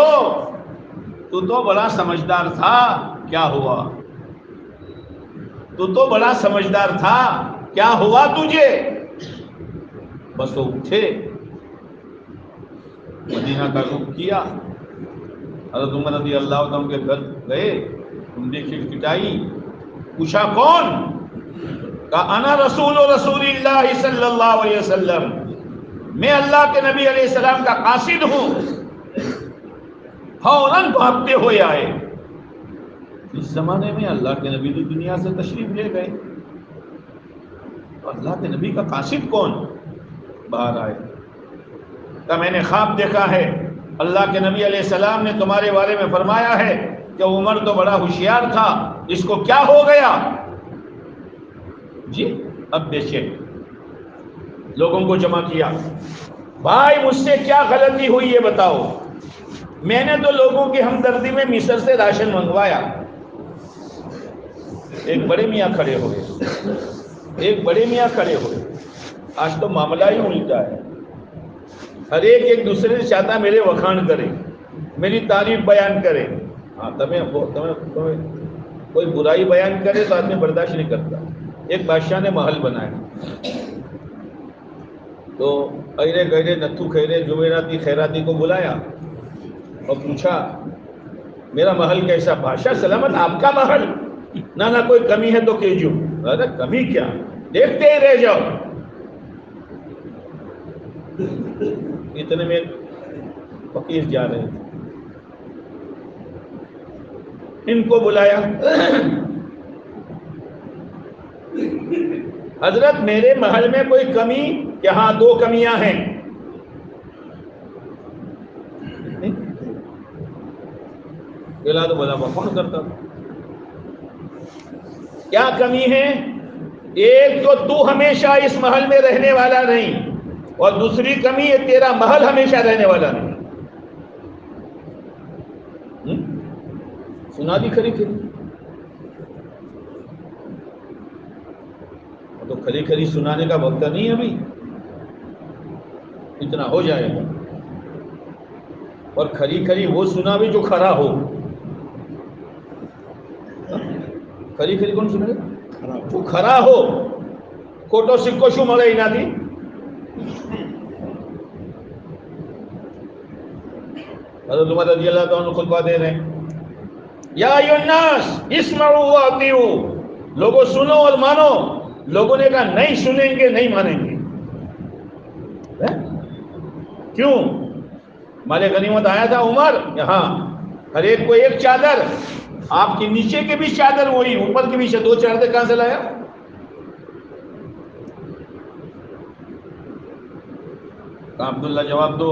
تو بڑا سمجھدار تھا، کیا ہوا؟ تو بڑا سمجھدار تھا، کیا ہوا تجھے؟ بس وہ اٹھے، مدینہ کا رخ کیا. حضرت عمر رضی اللہ عنہ کے گھر گئے، کنڈی کھٹکھٹائی، پوچھا کون؟ کہا انا رسول اللہ صلی اللہ علیہ وسلم، میں اللہ کے نبی علیہ السلام کا قاصد ہوں. فوراً بھاگتے ہوئے آئے. اس زمانے میں اللہ کے نبی دنیا سے تشریف لے گئے، تو اللہ کے نبی کا قاصد کون؟ باہر آئے. کہ میں نے خواب دیکھا ہے، اللہ کے نبی علیہ السلام نے تمہارے بارے میں فرمایا ہے کہ عمر تو بڑا ہوشیار تھا، اس کو کیا ہو گیا؟ جی اب دیکھیں، لوگوں کو جمع کیا. بھائی مجھ سے کیا غلطی ہوئی یہ بتاؤ. میں نے تو لوگوں کی ہمدردی میں مصر سے راشن منگوایا. ایک بڑے میاں کھڑے ہوئے، آج تو معاملہ ہی الٹا ہے. ہر ایک دوسرے سے چاہتا میرے وکھان کرے، میری تعریف بیان کرے. ہاں تمہیں کوئی برائی بیان کرے تو آدمی برداشت نہیں کرتا. ایک بادشاہ نے محل بنایا تو ایرے گہرے نتھو خیرے جمعراتی خیراتی کو بلایا اور پوچھا میرا محل کیسا؟ بادشاہ سلامت آپ کا محل، نہ کوئی کمی ہے تو کیجو. ارے کمی کیا، دیکھتے ہی رہ جاؤ. اتنے میں فقیر جا رہے تھے، ان کو بلایا. حضرت میرے محل میں کوئی کمی کہ ہاں 2 کمیاں ہیں، بلا تو بلا فون کرتا، کیا کمی ہے؟ ایک تو ہمیشہ اس محل میں رہنے والا نہیں، اور دوسری کمی ہے تیرا محل ہمیشہ رہنے والا نہیں۔ سنا دی کھری کھری، تو کھری کھری سنانے کا وقت نہیں ہے ابھی، اتنا ہو جائے گا۔ اور کھری کھری وہ سنا بھی جو کھرا ہو، کھری کھری کون سنے گا؟ جو کھرا ہو، کھوٹو سکو شو ملے ہی نہ تھی۔ حضرت عمر رضی اللہ عنہ خطبہ دے رہے ہیں، یا ایھا الناس اسمعوا واطیعوا، لوگوں سنو اور مانو۔ لوگوں نے کہا نہیں سنیں گے نہیں مانیں گے۔ کیوں؟ مال غنیمت آیا تھا عمر، ہاں ہر ایک کو ایک چادر، آپ کے نیچے کے بھی چادر وہی، اوپر کے بھی 2 چادر کہاں سے لایا؟ کہا عبداللہ جواب دو۔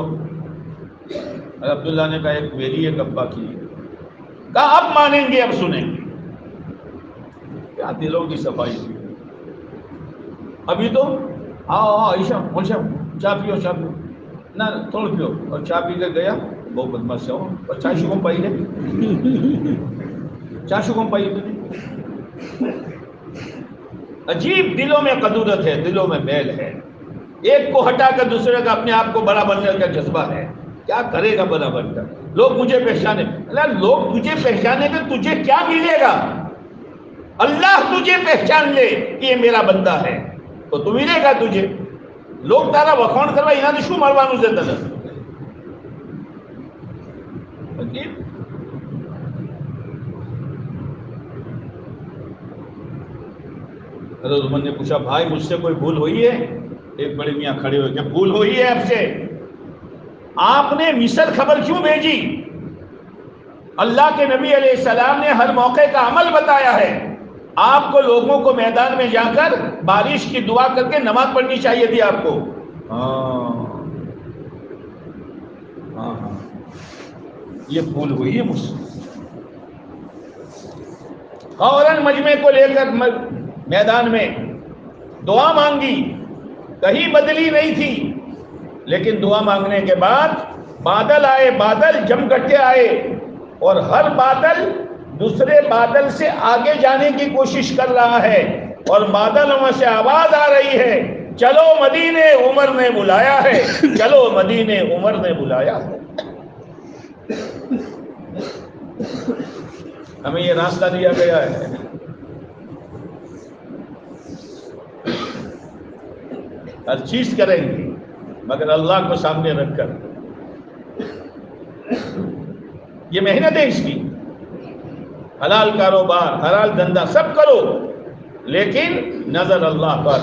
عبداللہ نے کہا ایک میری ایک ابا کی۔ کہا اب مانیں گے اب سنیں گے۔ کیا دلوں کی صفائی ہوئی! ابھی تو عائشہ چاہ پیو چاہ پیو نہ تھوڑ پیو، اور چاہ پی کے گیا بہت بدماش ہو، اور چاہ شکم پائی ہے، چاہ شکم پائی ہے۔ عجیب دلوں میں قدورت ہے، دلوں میں میل ہے، ایک کو ہٹا کر دوسرے کا اپنے آپ کو بڑا بننے کا جذبہ ہے۔ کیا کرے گا بڑا بن کر؟ لوگ مجھے پہچانے، لوگ تجھے پہچانے کے تجھے کیا ملے گا؟ اللہ تجھے پہچان لے کہ یہ میرا بندہ ہے تو تو ملے گا تجھے۔ لوگ تارا وکھوڑ کروا یہاں شو مروانوں سے تجھے۔ حضرت عمر نے پوچھا بھائی مجھ سے کوئی بھول ہوئی ہے؟ ایک بڑے میاں کھڑے ہوئے کہ بھول ہوئی ہے آپ سے، آپ نے مصر خبر کیوں بھیجی؟ اللہ کے نبی علیہ السلام نے ہر موقع کا عمل بتایا ہے، آپ کو لوگوں کو میدان میں جا کر بارش کی دعا کر کے نماز پڑھنی چاہیے تھی آپ کو۔ ہاں یہ بھول ہوئی ہے مجھ سے۔ فوراً مجمع کو لے کر میدان میں دعا مانگی، کہیں بدلی نہیں تھی، لیکن دعا مانگنے کے بعد بادل آئے، بادل جم گٹے آئے، اور ہر بادل دوسرے بادل سے آگے جانے کی کوشش کر رہا ہے، اور بادلوں میں سے آواز آ رہی ہے چلو مدینے عمر نے بلایا ہے، چلو مدینے عمر نے بلایا ہے۔ ہمیں یہ راستہ دیا گیا ہے، ہر چیز کریں گے مگر اللہ کو سامنے رکھ کر۔ یہ محنت ہے اس کی، حلال کاروبار حلال دھندا سب کرو، لیکن نظر اللہ پر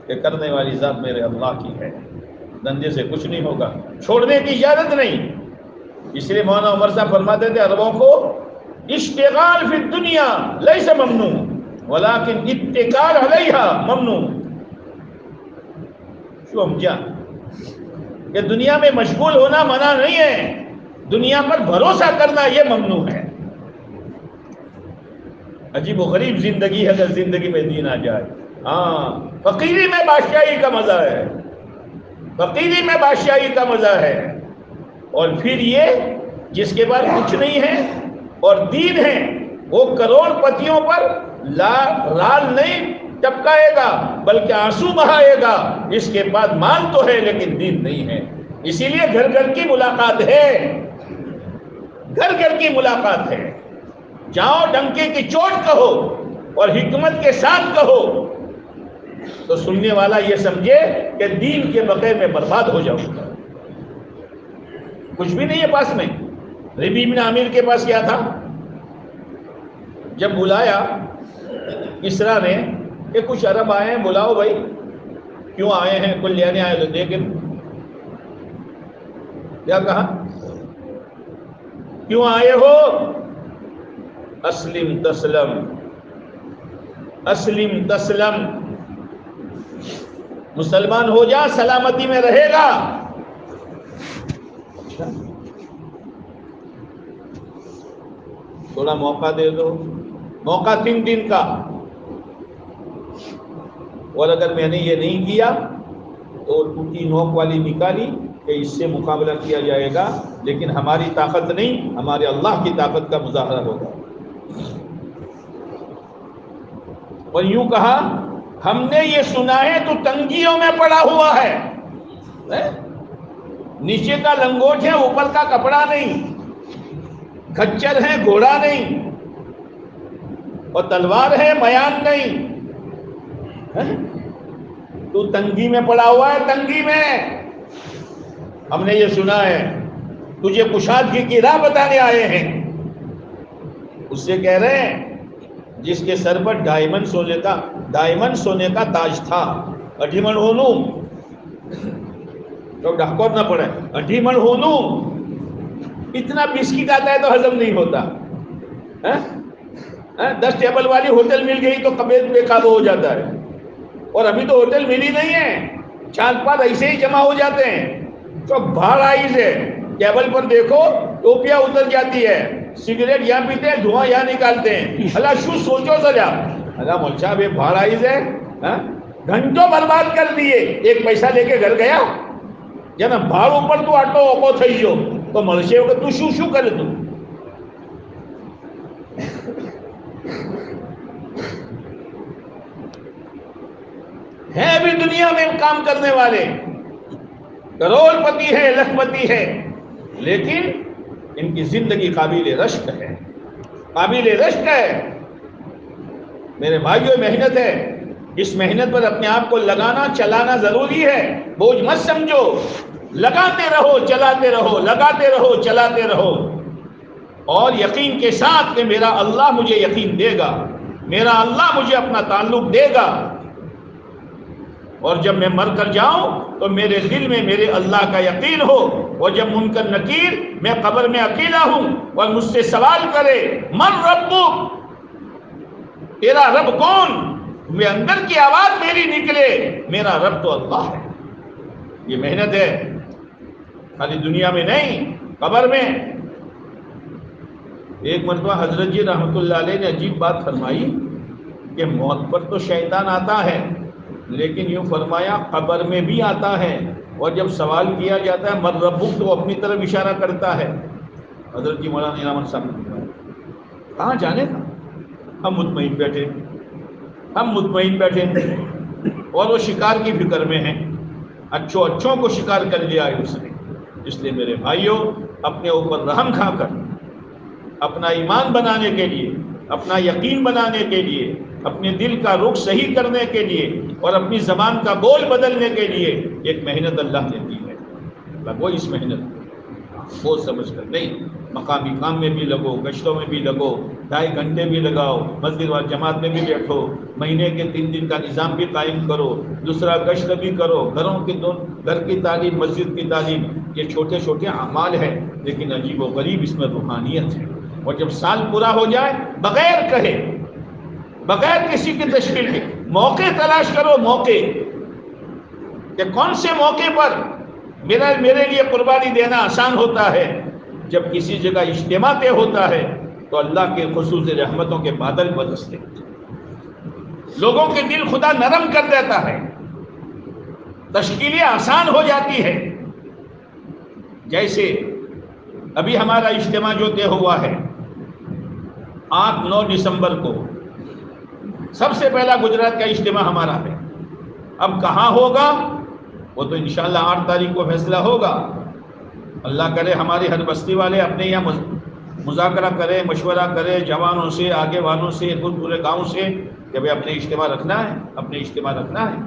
کہ کرنے والی ذات میرے اللہ کی ہے، دھندے سے کچھ نہیں ہوگا، چھوڑنے کی اجازت نہیں۔ اس لیے مولانا عمر صاحب فرماتے تھے عربوں کو اشتغال فی الدنیا لیس ممنوع ولکن اتکال علیہا ممنوع۔ سمجھا کہ دنیا میں مشغول ہونا منع نہیں ہے، دنیا پر بھروسہ کرنا یہ ممنوع ہے۔ عجیب و غریب زندگی ہے اگر زندگی میں دین آ جائے۔ ہاں فقیری میں بادشاہی کا مزہ ہے، فقیری میں بادشاہی کا مزہ ہے، اور پھر یہ جس کے پاس کچھ نہیں ہے اور دین ہے وہ کروڑ پتیوں پر رال نہیں ٹپکائے گا بلکہ آنسو بہائے گا، اس کے پاس مال تو ہے لیکن دین نہیں ہے۔ اسی لیے گھر گھر کی ملاقات ہے، گھر گھر کی ملاقات ہے، جاؤ ڈنکے کی چوٹ کہو اور حکمت کے ساتھ کہو تو سننے والا یہ سمجھے کہ دین کے بغیر میں برباد ہو جاؤں گا۔ کچھ بھی نہیں ہے پاس میں۔ ربیع بن عامر کے پاس کیا تھا؟ جب بلایا کسریٰ نے کہ کچھ عرب آئے ہیں بلاؤ بھائی، کیوں آئے ہیں؟ کل لینے آئے تو دیکھیں کیا کہا، کیوں آئے ہو؟ اسلم تسلم، اسلم تسلم، مسلمان ہو جا سلامتی میں رہے گا۔ تھوڑا موقع دے دو، موقع 3 دن کا، اور اگر میں نے یہ نہیں کیا تو ٹوٹی نوک والی نکالی کہ اس سے مقابلہ کیا جائے گا، لیکن ہماری طاقت نہیں، ہمارے اللہ کی طاقت کا مظاہرہ ہوگا۔ اور یوں کہا ہم نے یہ سنا ہے تو تنگیوں میں پڑا ہوا ہے، نیچے کا لنگوٹ ہے اوپر کا کپڑا نہیں، کھچر ہے گھوڑا نہیں، اور تلوار ہے میان نہیں، تو تنگی میں پڑا ہوا ہے، تنگی میں۔ ہم نے یہ سنا ہے، تجھے کشادگی کی راہ بتانے آئے ہیں۔ اس سے کہہ رہے ہیں جس کے سر پر ڈائمنڈ سونے کا تاج تھا، اڈیمن ہونو تو ڈھکور نہ پڑے، اڈیمن ہونو، اتنا بسکٹ آتا ہے تو ہضم نہیں ہوتا، 10 ٹیبل والی ہوٹل مل گئی تو طبیعت بے قابو ہو جاتا ہے، اور ابھی تو ہوٹل ملی نہیں ہے، 4-5 ایسے ہی جمع ہو جاتے ہیں، تو بھاڑ آئی سے ٹیبل پر دیکھو ٹوپیاں اتر جاتی ہے، سگریٹ یہاں پیتے ہیں، دھواں یہاں نکالتے ہیں، اللہ شو سوچو سجا، اللہ ملچا بے بھاڑ آئی سے گھنٹوں برباد کر دیے، ایک پیسہ لے کے گھر گیا جنا بھاڑ اوپر تو آٹو اوپو تھئی جو تو ملشے ہوگا تو شو کرے تو ہے بھی دنیا میں کام کرنے والے، کروڑ پتی ہے، لکھ پتی ہے، لیکن ان کی زندگی قابل رشک ہے، قابل رشک ہے۔ میرے بھائیوں محنت ہے، اس محنت پر اپنے آپ کو لگانا چلانا ضروری ہے، بوجھ مت سمجھو، لگاتے رہو چلاتے رہو، لگاتے رہو چلاتے رہو، اور یقین کے ساتھ کہ میرا اللہ مجھے یقین دے گا، میرا اللہ مجھے اپنا تعلق دے گا، اور جب میں مر کر جاؤں تو میرے دل میں میرے اللہ کا یقین ہو، اور جب منکر نکیر میں قبر میں اکیلا ہوں اور مجھ سے سوال کرے من ربک، تیرا رب کون، میں اندر کی آواز میری نکلے میرا رب تو اللہ ہے۔ یہ محنت ہے، خالی دنیا میں نہیں، قبر میں۔ ایک مرتبہ حضرت جی رحمت اللہ علیہ نے عجیب بات فرمائی کہ موت پر تو شیطان آتا ہے، لیکن یوں فرمایا قبر میں بھی آتا ہے، اور جب سوال کیا جاتا ہے من ربک تو اپنی طرف اشارہ کرتا ہے۔ حضرت جی مولانا انعام صاحب نے فرمایا کہاں جانے کا، ہم مطمئن بیٹھے اور وہ شکار کی فکر میں ہیں، اچھوں کو شکار کر لیا ہے اس نے۔ اس لیے میرے بھائیوں اپنے اوپر رحم کھا کر اپنا ایمان بنانے کے لیے، اپنا یقین بنانے کے لیے، اپنے دل کا رخ صحیح کرنے کے لیے اور اپنی زبان کا بول بدلنے کے لیے ایک محنت اللہ نے دی ہے، لگو اس محنت کو سمجھ کر، نہیں مقامی کام میں بھی لگو، گشتوں میں بھی لگو، 2.5 گھنٹے بھی لگاؤ، مسجد و جماعت میں بھی بیٹھو، مہینے کے 3 دن کا نظام بھی قائم کرو، دوسرا گشت بھی کرو، گھر کی تعلیم، مسجد کی تعلیم، یہ چھوٹے چھوٹے اعمال ہیں، لیکن عجیب و غریب اس میں روحانیت ہے۔ اور جب سال پورا ہو جائے بغیر کہے، بغیر کسی کی تشکیل کے موقع تلاش کرو، موقع کہ کون سے موقع پر میرے لیے قربانی دینا آسان ہوتا ہے۔ جب کسی جگہ اجتماع طے ہوتا ہے تو اللہ کے خصوصی رحمتوں کے بادل برستے ہیں، لوگوں کے دل خدا نرم کر دیتا ہے، تشکیلیں آسان ہو جاتی ہے۔ جیسے ابھی ہمارا اجتماع جو طے ہوا ہے 8-9 دسمبر کو، سب سے پہلا گجرات کا اجتماع ہمارا ہے۔ اب کہاں ہوگا وہ تو انشاءاللہ 8 تاریخ کو فیصلہ ہوگا۔ اللہ کرے ہماری ہر بستی والے اپنے یہاں مذاکرہ کریں، مشورہ کریں جوانوں سے، آگے والوں سے، پورے گاؤں سے کہ بھائی اپنے اجتماع رکھنا ہے۔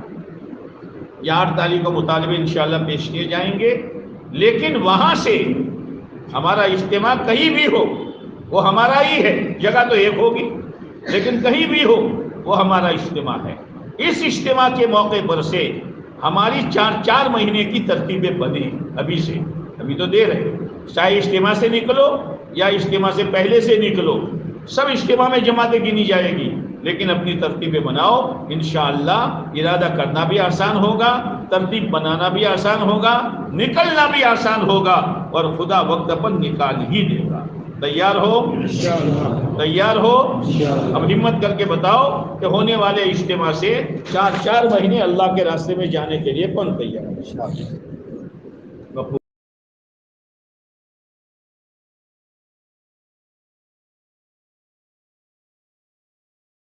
یہ 8 تاریخ کو مطالبے انشاءاللہ پیش کیے جائیں گے، لیکن وہاں سے ہمارا اجتماع کہیں بھی ہو وہ ہمارا ہی ہے، جگہ تو ایک ہوگی لیکن کہیں بھی ہو وہ ہمارا اجتماع ہے۔ اس اجتماع کے موقع پر سے ہماری 4 مہینے کی ترتیبیں بنے، ابھی تو دیر ہے، چاہے اجتماع سے نکلو یا اجتماع سے پہلے سے نکلو، سب اجتماع میں جماعتیں گنی جائے گی، لیکن اپنی ترتیبیں بناؤ، انشاءاللہ ارادہ کرنا بھی آسان ہوگا، ترتیب بنانا بھی آسان ہوگا، نکلنا بھی آسان ہوگا، اور خدا وقت پر نکال ہی دے گا۔ تیار ہو؟ تیار ہو؟ اب ہمت کر کے بتاؤ کہ ہونے والے اجتماع سے 4 مہینے اللہ کے راستے میں جانے کے لیے کون تیار ہے؟